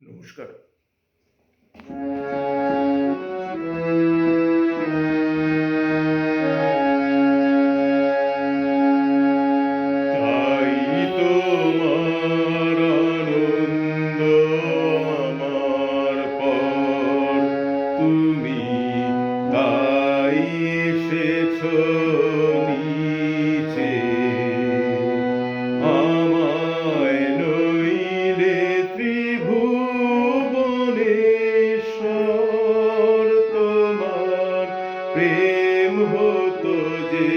নমস্কার। তাই তোমার আনন্দ আমার পর, তুমি তাই এসেছো নিচে। আমায় নইলে ত্রিভুবনেশ্বর, তোমার প্রেম হতো যে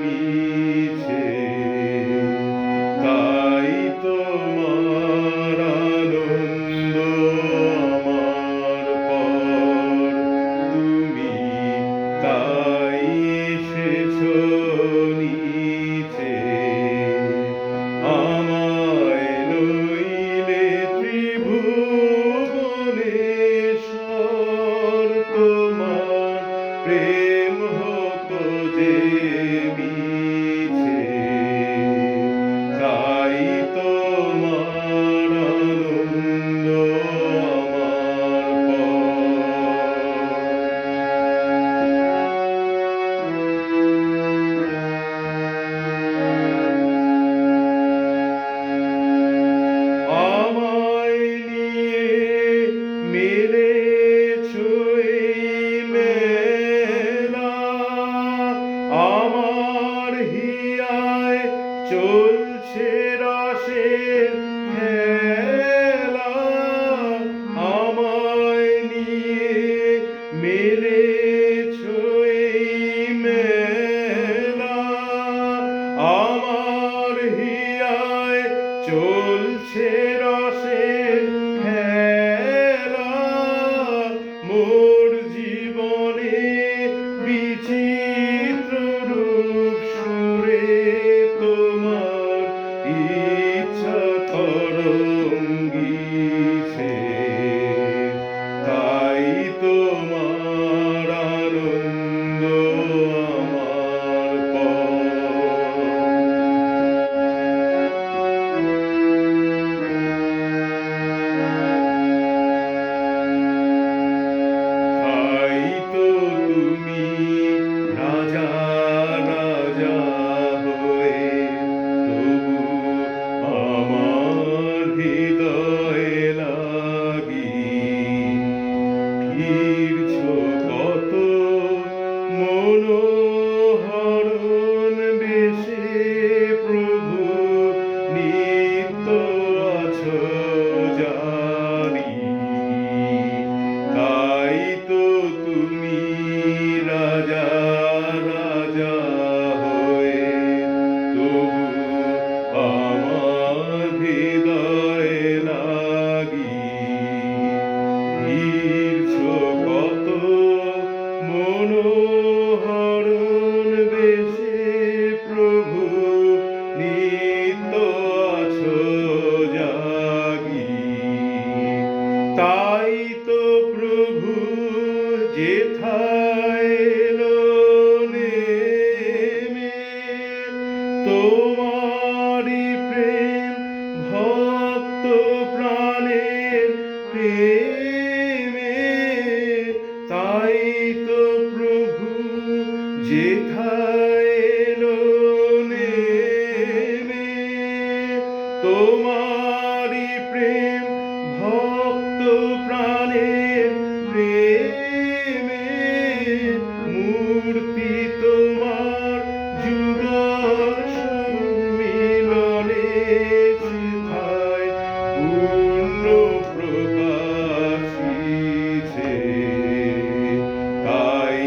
মিছে। তাই তোমার আনন্দ আমার পর, তুমি তাই এসেছো নিচে। আমায় নইলে ত্রিভুবনেশ্বর, তোমার প্রেম হতো যে মিছে। তাই তোমার আনন্দ আমার আমায় নিয়ে মেরেছো এই মেলা, আমার হিয়ায় চলছে রসের খেলা। আমায় নিয়ে মেরেছো এই মেলা, আমার হিয়ায় চলছে রসের খেলা। মোর জীবনে বিচিত্র রূপ সুরে তোমার ইচ্ছা তরঙ্গিছে। তাই তোমার আনন্দ আমার পর। তাই তো তুমি রাজা রাজা হয়ে, তবু আমার হৃদয়ে লাগি ফিরছো কত মনোহরণ বেশে। প্রভু নিত্য আছো জানি, তাই তো তুমি রাজা রাজা হয়ে, তবু আমার হৃদয়ে লাগি ফিরছো কত মনোহরণ বেশে। প্রভু নিত্য আছো জাগি, তাই তো প্রভু যেথায় এলো নেমে। তোমারি প্রেম ভক্ত প্রাণের প্রেমে। তাই তো প্রভু যেথায় এলো নেমে। তোমারি প্রেম ভক্ত প্রাণের প্রেমে। মূর্তি তোমার যুগল সম্মিলনে, যেথায় পূর্ণ প্রকাশিছে। তাই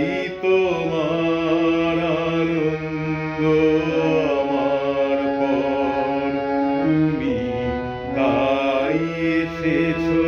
তোমার আনন্দ আমার পর, তুমি তাই এসেছো